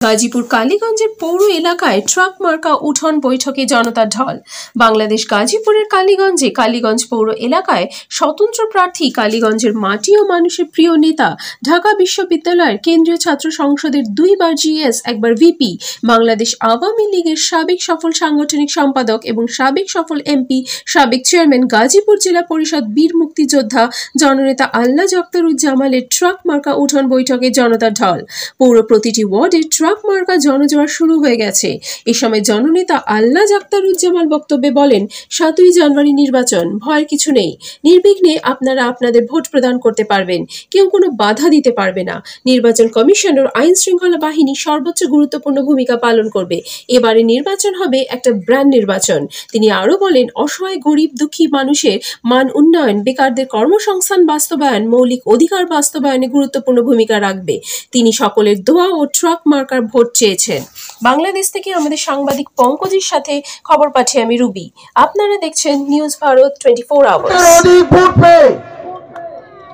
গাজীপুর কালীগঞ্জের পৌর এলাকায় ট্রাক মার্কা উঠোন বৈঠকে জনতার ঢল। বাংলাদেশ গাজীপুরের কালীগঞ্জে কালীগঞ্জ পৌর এলাকায় স্বতন্ত্র প্রার্থী কালীগঞ্জের মাটি ও মানুষের প্রিয় নেতা ঢাকা বিশ্ববিদ্যালয়ের কেন্দ্রীয় ছাত্র সংসদের দুইবার জিএস একবার ভিপি বাংলাদেশ আওয়ামী লীগের সাবেক সফল সাংগঠনিক সম্পাদক এবং সাবেক সফল এমপি সাবেক চেয়ারম্যান গাজীপুর জেলা পরিষদ বীর মুক্তিযোদ্ধা জননেতা আল্লাহ আখতারুজ্জামানের ট্রাক মার্কা উঠোন বৈঠকে জনতার ঢল। পৌর প্রতিটি ওয়ার্ডে ট্রাক মার্কা জনজোয়ার শুরু হয়ে গেছে। এ সময় জননেতা আল্লাহ আখতারুজ্জামান বক্তব্যে বলেন, 7ই জানুয়ারি নির্বাচন, ভয়ের কিছু নেই। নির্বিঘ্নে আপনারা আপনাদের ভোট প্রদান করতে পারবেন, কেউ কোনো বাধা দিতে পারবে না। নির্বাচন কমিশন ও আইন শৃঙ্খলা বাহিনী সর্বোচ্চ গুরুত্বপূর্ণ ভূমিকা পালন করবে। এবারে নির্বাচন হবে একটা ব্র্যান্ড নির্বাচন। তিনি আরো বলেন, অসহায় গরিব দুঃখী মানুষের মান উন্নয়ন, বেকারদের কর্মসংস্থান বাস্তবায়ন, মৌলিক অধিকার বাস্তবায়নে গুরুত্বপূর্ণ ভূমিকা রাখবে। তিনি সকলের দোয়া ও ট্রাক মার্কার ভোট চেয়েছেন। বাংলাদেশ থেকে আমাদের সাংবাদিক পঙ্কজের সাথে খবর পাঠিয়ে আমি রুবি। আপনারা দেখছেন নিউজ ভারত 24 আওয়ার্স।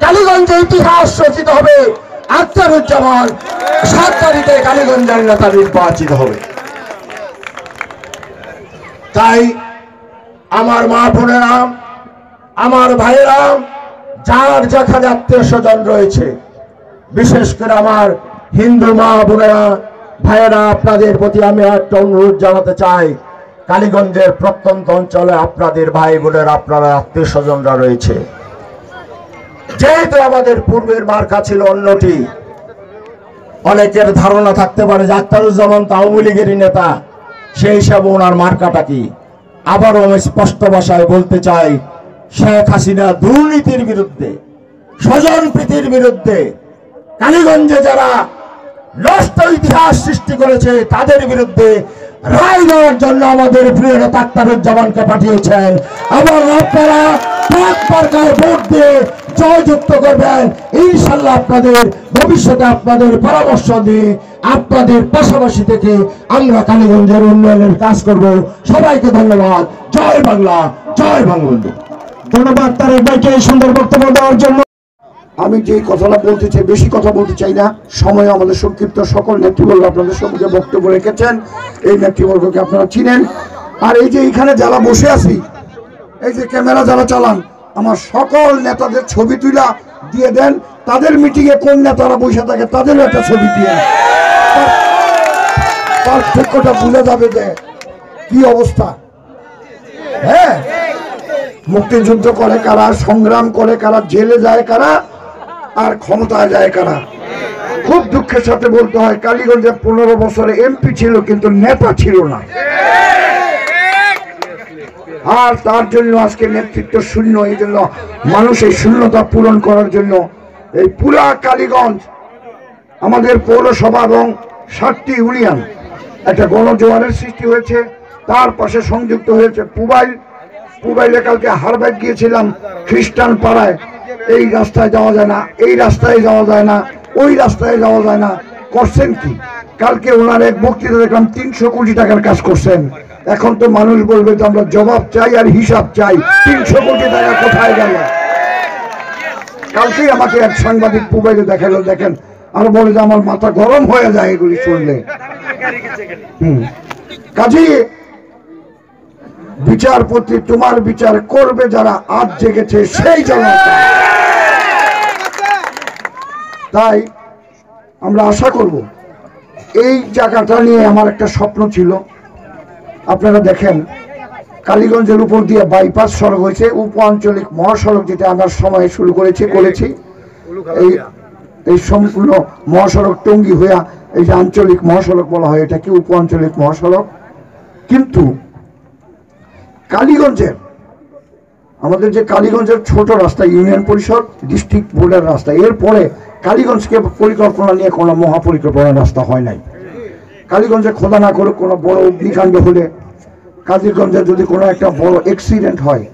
কালীগঞ্জে ইতিহাস রচিত হবে। আখতারুজ্জামান 7 তারিখে কালীগঞ্জের নেতা নির্বাচিত হবে। তাই আমার মা বোনেরা, আমার ভাইয়েরা, যার যেখানে আত্মীয় স্বজন রয়েছে, বিশেষ করে আমার হিন্দু মা বোনেরা, ভাইয়েরা, আপনাদের প্রতি আমি একটা অনুরোধ জানাতে চাই। কালীগঞ্জের প্রত্যন্ত অঞ্চলে আপনাদের ভাই বোনের, আপনারা আত্মীয় স্বজনরা রয়েছে। যেহেতু আমাদের পূর্বের মার্কা ছিল অন্যটি, অনেকের ধারণা থাকতে পারে যে আখতারুজ্জামান তো আওয়ামী লীগেরই নেতা, সেই হিসাবে ওনার মার্কাটা কি। আবারও আমি স্পষ্ট ভাষায় বলতে চাই, শেখ হাসিনা দুর্নীতির বিরুদ্ধে, স্বজন প্রীতির বিরুদ্ধে, কালীগঞ্জে যারা নষ্ট ইতিহাস সৃষ্টি করেছে তাদের বিরুদ্ধে রায় দেওয়ার জন্য আমাদের প্রিয় নেতা আখতারুজ্জামানকে পাঠিয়েছেন। আবার আপনারা ভোট দিয়ে জয়যুক্ত করবেন। ইনশাল্লাহ আপনাদের ভবিষ্যতে আপনাদের পরামর্শ দিয়ে আপনাদের পাশাপাশি থেকে আমরা কালীগঞ্জের উন্নয়নের কাজ করব। সবাইকে ধন্যবাদ। জয় বাংলা, জয় বঙ্গবন্ধু। ধন্যবাদ তারেক ভাইকে এই সুন্দর বক্তব্য দেওয়ার জন্য। আমি যে কথাটা বলতে চাই, বেশি কথা বলতে চাই না, সময় আমাদের সংক্ষিপ্ত। সকল নেতৃবর্গ আপনাদের সম্মুখে বক্তব্য রেখেছেন, এই নেতৃবর্গকে আপনারা চিনেন। আর এই যে এখানে যারা বসে আছি, এই যে ক্যামেরা যারা চালান, আমার সকল নেতাদের ছবি তুলা দিয়ে দেন। তাদের মিটিং এ কোন নেতারা বসে থাকে তাদেরও একটা ছবি দিয়ে পার্থক্যটা ভুলে যাবে যে কি অবস্থা। হ্যাঁ, মুক্তিযুদ্ধ করে কারা, সংগ্রাম করে কারা, জেলে যায় কারা, আর ক্ষমতায় যায় কারা। খুব দুঃখের সাথে বলতে হয়, কালীগঞ্জে 15 বছরে এমপি ছিল কিন্তু নেতা ছিল না। আর তার জন্য আজকে নেতৃত্ব শূন্য। এই জন্য মানুষ এই শূন্যতা পূরণ করার জন্য এই পুরা কালীগঞ্জ, আমাদের পৌরসভা এবং 7টি ইউনিয়ন একটা গণজোয়ারের সৃষ্টি হয়েছে। তার পাশে সংযুক্ত হয়েছে পুবাইলে। কালকে হারবাইট গিয়েছিলাম খ্রিস্টান পাড়ায়। এই রাস্তায় যাওয়া যায় না, এই রাস্তায় যাওয়া যায় না, ওই রাস্তায় যাওয়া যায় না। করছেন কি? কালকে ওনার এক বক্তৃতা দেখলাম 300 কোটি টাকার কাজ করছেন। এখন তো মানুষ বলবে যে আমরা জবাব চাই আর হিসাব চাই, 300 কোটি টাকা কোথায় গেল? কালকেই আমাকে এক সাংবাদিক পুবাইলে দেখালো, দেখেন, আর বলে যে আমার মাথা গরম হয়ে যায় এগুলি শুনলে। কাজী বিচারপতি তোমার বিচার করবে যারা আজ জেগেছে সেই জনতা। তাই আমরা আশা করব, এই জায়গাটা নিয়ে আমার একটা স্বপ্ন ছিল। আপনারা দেখেন, কালীগঞ্জের উপর দিয়ে বাইপাস সড়ক হয়েছে, উপ আঞ্চলিক মহাসড়ক, যেটা আনার সময় শুরু করেছি। এই সম্পূর্ণ মহাসড়ক টঙ্গী হইয়া এই যে আঞ্চলিক মহাসড়ক বলা হয়, এটা কি উপ আঞ্চলিক মহাসড়ক। কিন্তু কালীগঞ্জের, আমাদের যে কালীগঞ্জের ছোট রাস্তা, ইউনিয়ন পরিষদ, ডিস্ট্রিক্ট বোর্ডের রাস্তা, এরপরে কালীগঞ্জকে পরিকল্পনা নিয়ে কোনো মহাপরিকল্পনা রাস্তা হয় নাই। কালীগঞ্জে খোদা না করে কোনো বড় অগ্নিকাণ্ড হলে, কালীগঞ্জে যদি কোনো একটা বড় অ্যাক্সিডেন্ট হয়,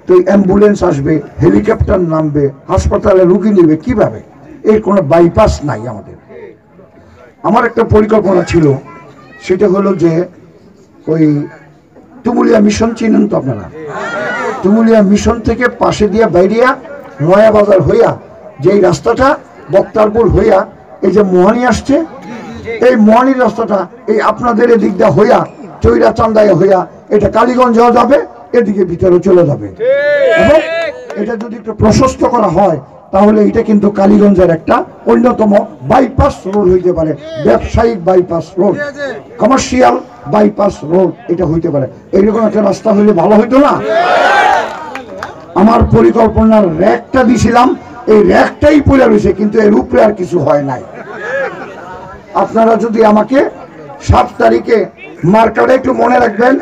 তো অ্যাম্বুলেন্স আসবে, হেলিকপ্টার নামবে, হাসপাতালে রুগী নেবে কিভাবে? এর কোনো বাইপাস নাই আমাদের। আমার একটা পরিকল্পনা ছিল, সেটা হলো যে ওই তুমুলিয়া মিশন চিনেন তো আপনারা? তুমুলিয়া মিশন থেকে পাশে দিয়া বাইরিয়া নয়া বাজার হইয়া যেই রাস্তাটা বক্তারপুর হইয়া এই যে মোহানি আসছে, এই মহানির রাস্তাটা এই আপনাদের এদিক দিয়ে হইয়া চৈরা চান্দায় হইয়া এটা কালীগঞ্জ যাবে, এদিকে ভিতরে চলে যাবে। এবং এটা যদি একটু প্রশস্ত করা হয় তাহলে এটা কিন্তু কালীগঞ্জের একটা অন্যতম বাইপাস রোড হইতে পারে, ব্যবসায়িক bypass road, commercial bypass road এটা হইতে পারে। এইরকম একটা রাস্তা হইলে ভালো হইতো না? আমার পরিকল্পনার র্যাকটা দিছিলাম, এই র্যাকটাই পড়ে রয়েছে, কিন্তু এর উপরে আর কিছু হয় নাই। আপনারা যদি আমাকে 7 তারিখে মার্কাটা একটু মনে রাখবেন।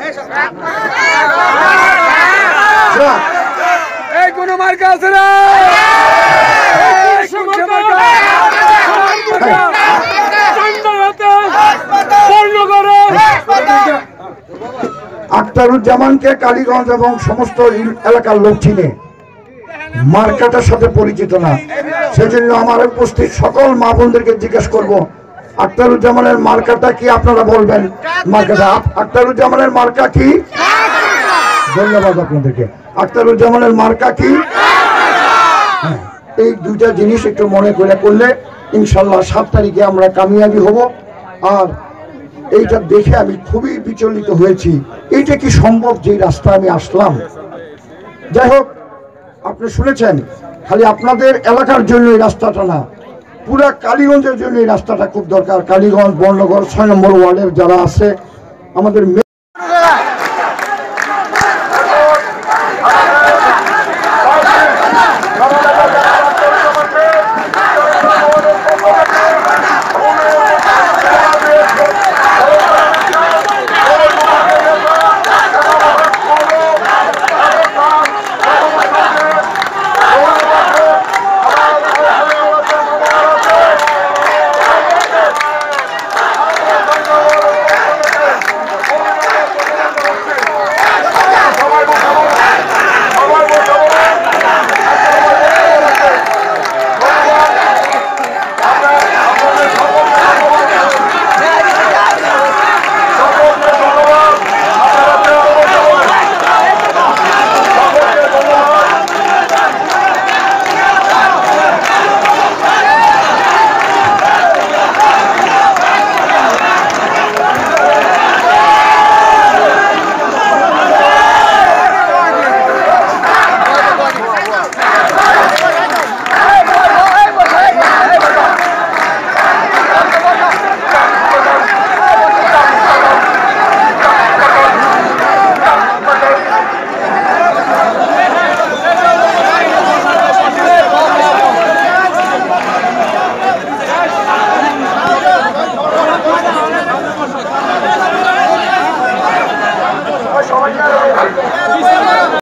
কোন মার্কা আছে না? 'আখতারুজ্জামানকে কালীগঞ্জ এবং সমস্ত এলাকার লোক চিনে, মার্কাটার সাথে পরিচিত না। সেজন্য আমার উপস্থিত সকল মা বোনদেরকে জিজ্ঞেস করব, আখতারুজ্জামানের মার্কাটা কি? আপনারা বলবেন মার্কাটা। আখতারুজ্জামানের মার্কা কি? ধন্যবাদ আপনাদেরকে। আখতারুজ্জামানের মার্কা কি? এই দুইটা জিনিস একটু মনে করে করলে ইনশাল্লাহ 7 তারিখে আমরা কামিয়াবি হব। আর এইটা দেখে আমি খুবই বিচলিত হয়েছি, এইটা কি সম্ভব যে রাস্তা আমি আসলাম? যাই হোক, আপনি শুনেছেন, খালি আপনাদের এলাকার জন্য এই রাস্তাটা না, পুরা কালীগঞ্জের জন্য এই রাস্তাটা খুব দরকার। কালীগঞ্জ, বর্ণনগর 6 নম্বর ওয়ার্ডের যারা আছে আমাদের সবাই